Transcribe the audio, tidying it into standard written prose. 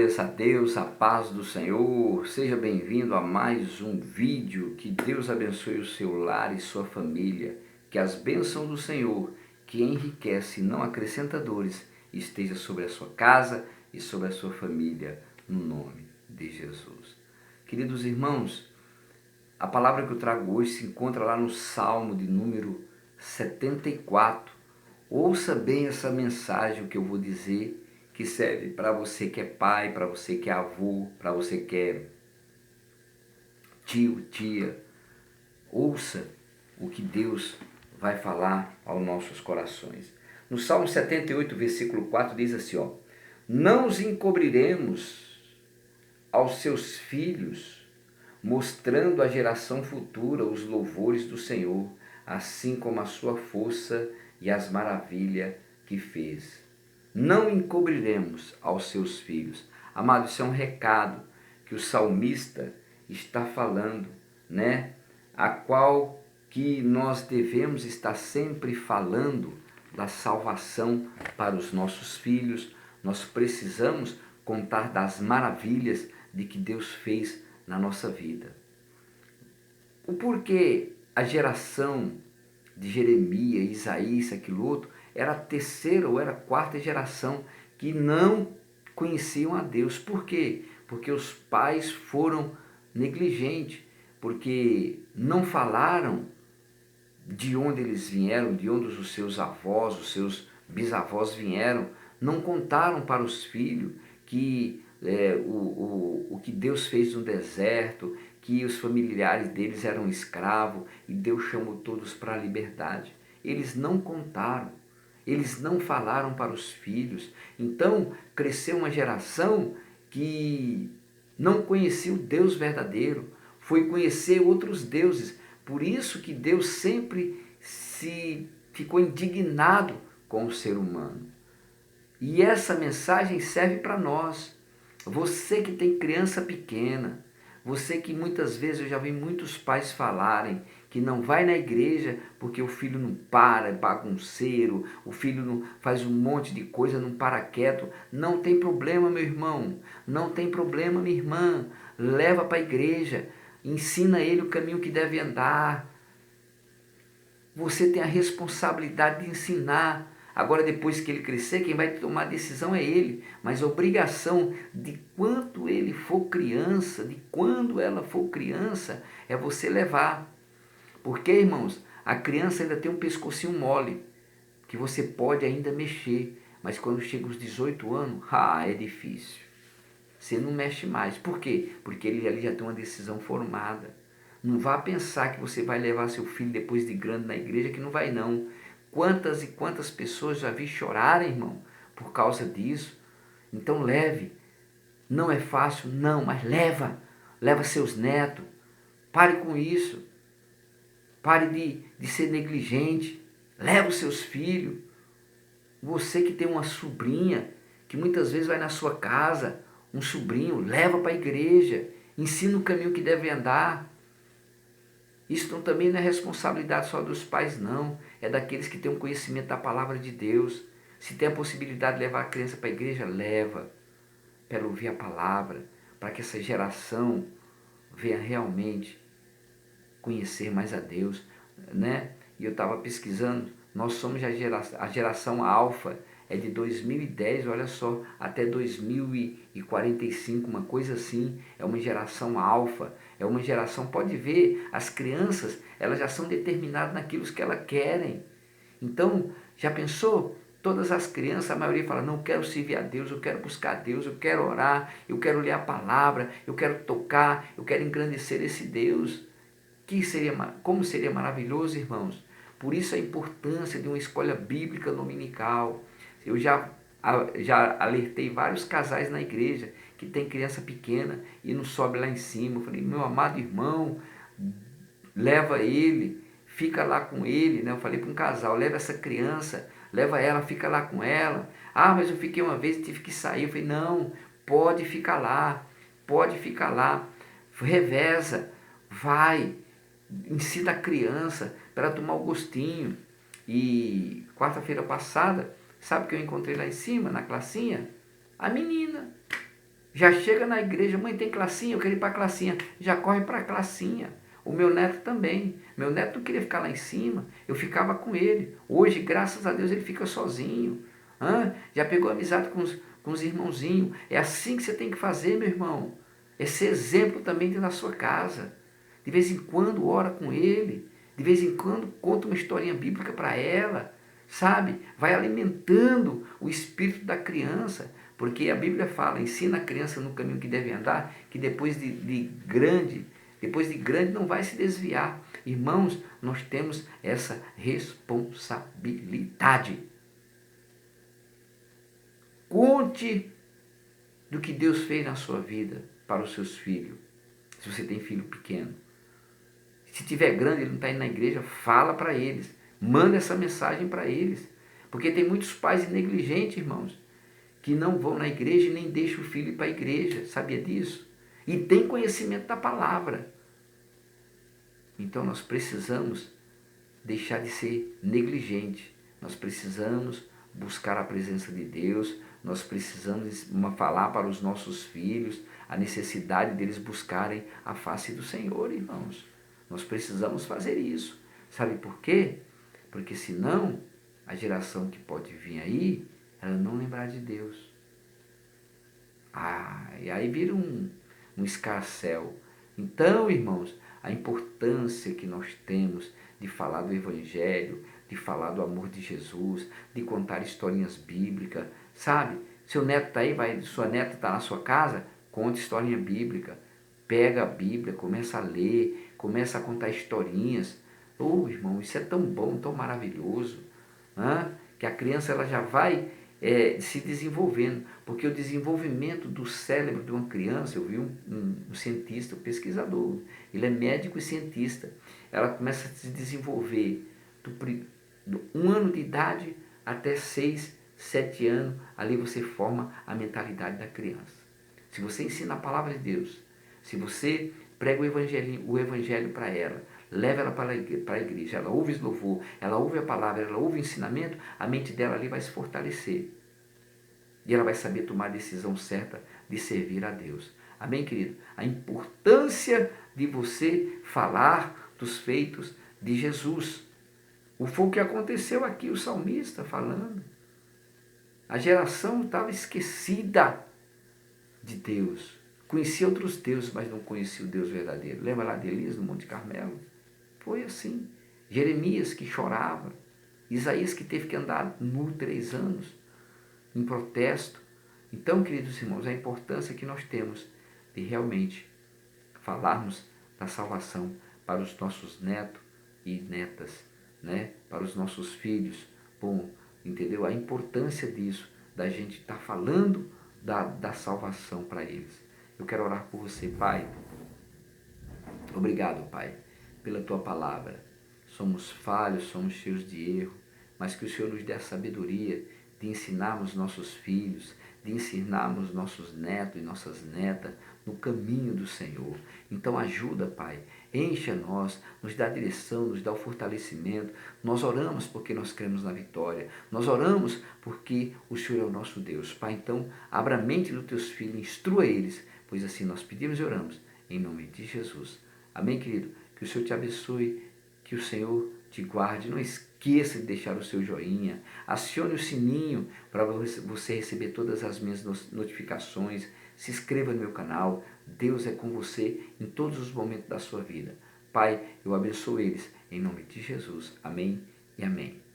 Glórias a Deus, a paz do Senhor. Seja bem-vindo a mais um vídeo. Que Deus abençoe o seu lar e sua família. Que as bênçãos do Senhor, que enriquece e não acrescenta dores, esteja sobre a sua casa e sobre a sua família, no nome de Jesus. Queridos irmãos, a palavra que eu trago hoje se encontra lá no Salmo de número 74. Ouça bem essa mensagem que eu vou dizer, que serve para você que é pai, para você que é avô, para você que é tio, tia. Ouça o que Deus vai falar aos nossos corações. No Salmo 78, versículo 4, diz assim, ó: não os encobriremos aos seus filhos, mostrando à geração futura os louvores do Senhor, assim como a sua força e as maravilhas que fez. Não encobriremos aos seus filhos. Amado, isso é um recado que o salmista está falando, né? A qual que nós devemos estar sempre falando da salvação para os nossos filhos. Nós precisamos contar das maravilhas de que Deus fez na nossa vida. O porquê a geração de Jeremias, Isaías, aquilo outro, era a terceira ou era a quarta geração que não conheciam a Deus. Por quê? Porque os pais foram negligentes, porque não falaram de onde eles vieram, de onde os seus avós, os seus bisavós vieram, não contaram para os filhos que o que Deus fez no deserto, que os familiares deles eram escravos e Deus chamou todos para a liberdade. Eles não contaram, eles não falaram para os filhos. Então cresceu uma geração que não conhecia o Deus verdadeiro, foi conhecer outros deuses. Por isso que Deus sempre se ficou indignado com o ser humano. E essa mensagem serve para nós. Você que tem criança pequena, você que muitas vezes, eu já vi muitos pais falarem que não vai na igreja porque o filho não para, é bagunceiro, o filho não faz um monte de coisa, não para quieto. Não tem problema, meu irmão, não tem problema, minha irmã. Leva para a igreja, ensina ele o caminho que deve andar. Você tem a responsabilidade de ensinar. Agora, depois que ele crescer, quem vai tomar a decisão é ele. Mas a obrigação de quando ele for criança, de quando ela for criança, é você levar. Porque, irmãos, a criança ainda tem um pescocinho mole, que você pode ainda mexer. Mas quando chega os 18 anos, é difícil. Você não mexe mais. Por quê? Porque ele ali já tem uma decisão formada. Não vá pensar que você vai levar seu filho depois de grande na igreja, que não vai não. Quantas e quantas pessoas já vi chorarem, irmão, por causa disso. Então leve. Não é fácil, não, mas leva. Leva seus netos. Pare com isso. Pare de ser negligente. Leva os seus filhos. Você que tem uma sobrinha, que muitas vezes vai na sua casa, um sobrinho, leva para a igreja. Ensina o caminho que deve andar. Isso também não é responsabilidade só dos pais, não. É daqueles que têm um conhecimento da palavra de Deus. Se tem a possibilidade de levar a criança para a igreja, leva. Para ouvir a palavra. Para que essa geração venha realmente conhecer mais a Deus, né? E eu estava pesquisando. Nós somos a geração alfa. É de 2010, olha só, até 2045, uma coisa assim. É uma geração alfa, é uma geração, pode ver, as crianças, elas já são determinadas naquilo que elas querem. Então, já pensou? Todas as crianças, a maioria fala, não, eu quero servir a Deus, eu quero buscar a Deus, eu quero orar, eu quero ler a palavra, eu quero tocar, eu quero engrandecer esse Deus. Como seria maravilhoso, irmãos. Por isso a importância de uma escola bíblica dominical. Eu já alertei vários casais na igreja que tem criança pequena e não sobe lá em cima. Eu falei, meu amado irmão, leva ele, fica lá com ele, né? Eu falei para um casal, leva essa criança, leva ela, fica lá com ela. Mas eu fiquei uma vez e tive que sair. Eu falei, não, pode ficar lá, reveza, vai, ensina a criança para ela tomar o gostinho. E quarta-feira passada, sabe o que eu encontrei lá em cima, na classinha? A menina. Já chega na igreja, mãe, tem classinha, eu quero ir para a classinha. Já corre para a classinha. O meu neto também. Meu neto não queria ficar lá em cima, eu ficava com ele. Hoje, graças a Deus, ele fica sozinho. Já pegou amizade com os irmãozinhos. É assim que você tem que fazer, meu irmão. Esse exemplo também tem na sua casa. De vez em quando ora com ele. De vez em quando conta uma historinha bíblica para ela. Sabe? Vai alimentando o espírito da criança. Porque a Bíblia fala, ensina a criança no caminho que deve andar, que depois de grande não vai se desviar. Irmãos, nós temos essa responsabilidade. Conte do que Deus fez na sua vida para os seus filhos. Se você tem filho pequeno. Se tiver grande, ele não está indo na igreja, fala para eles. Manda essa mensagem para eles. Porque tem muitos pais negligentes, irmãos, que não vão na igreja e nem deixam o filho ir para a igreja. Sabia disso? E tem conhecimento da palavra. Então nós precisamos deixar de ser negligente. Nós precisamos buscar a presença de Deus. Nós precisamos falar para os nossos filhos a necessidade deles buscarem a face do Senhor, irmãos. Nós precisamos fazer isso. Sabe por quê? Porque senão a geração que pode vir aí, ela não lembrar de Deus. E aí vira um escarcéu. Então, irmãos, a importância que nós temos de falar do Evangelho, de falar do amor de Jesus, de contar historinhas bíblicas, sabe? Seu neto está aí, sua neta está na sua casa, conta historinha bíblica. Pega a Bíblia, começa a ler, começa a contar historinhas. Irmão, isso é tão bom, tão maravilhoso, que a criança ela já vai se desenvolvendo, porque o desenvolvimento do cérebro de uma criança, eu vi um cientista, um pesquisador, ele é médico e cientista, ela começa a se desenvolver do 1 ano de idade até 6, 7 anos, ali você forma a mentalidade da criança. Se você ensina a palavra de Deus, se você prega o evangelho para ela, leva ela para a igreja, ela ouve esse louvor, ela ouve a palavra, ela ouve o ensinamento, a mente dela ali vai se fortalecer. E ela vai saber tomar a decisão certa de servir a Deus. Amém, querido? A importância de você falar dos feitos de Jesus. Foi o que aconteceu aqui, o salmista falando. A geração estava esquecida de Deus. Conhecia outros deuses, mas não conhecia o Deus verdadeiro. Lembra lá de Elias no Monte Carmelo? Foi assim. Jeremias que chorava. Isaías que teve que andar nu 3 anos em protesto. Então, queridos irmãos, a importância que nós temos de realmente falarmos da salvação para os nossos netos e netas, para os nossos filhos. Bom, entendeu? A importância disso, da gente estar falando da salvação para eles. Eu quero orar por você, Pai. Obrigado, Pai, pela Tua palavra. Somos falhos, somos cheios de erro, mas que o Senhor nos dê a sabedoria de ensinarmos nossos filhos, de ensinarmos nossos netos e nossas netas no caminho do Senhor. Então ajuda, Pai, encha nós, nos dá a direção, nos dá o fortalecimento. Nós oramos porque nós cremos na vitória. Nós oramos porque o Senhor é o nosso Deus. Pai, então abra a mente dos teus filhos, instrua eles, pois assim nós pedimos e oramos, em nome de Jesus. Amém, querido? Que o Senhor te abençoe, que o Senhor te guarde. Não esqueça de deixar o seu joinha, acione o sininho para você receber todas as minhas notificações, se inscreva no meu canal. Deus é com você em todos os momentos da sua vida. Pai, eu abençoo eles, em nome de Jesus. Amém e amém.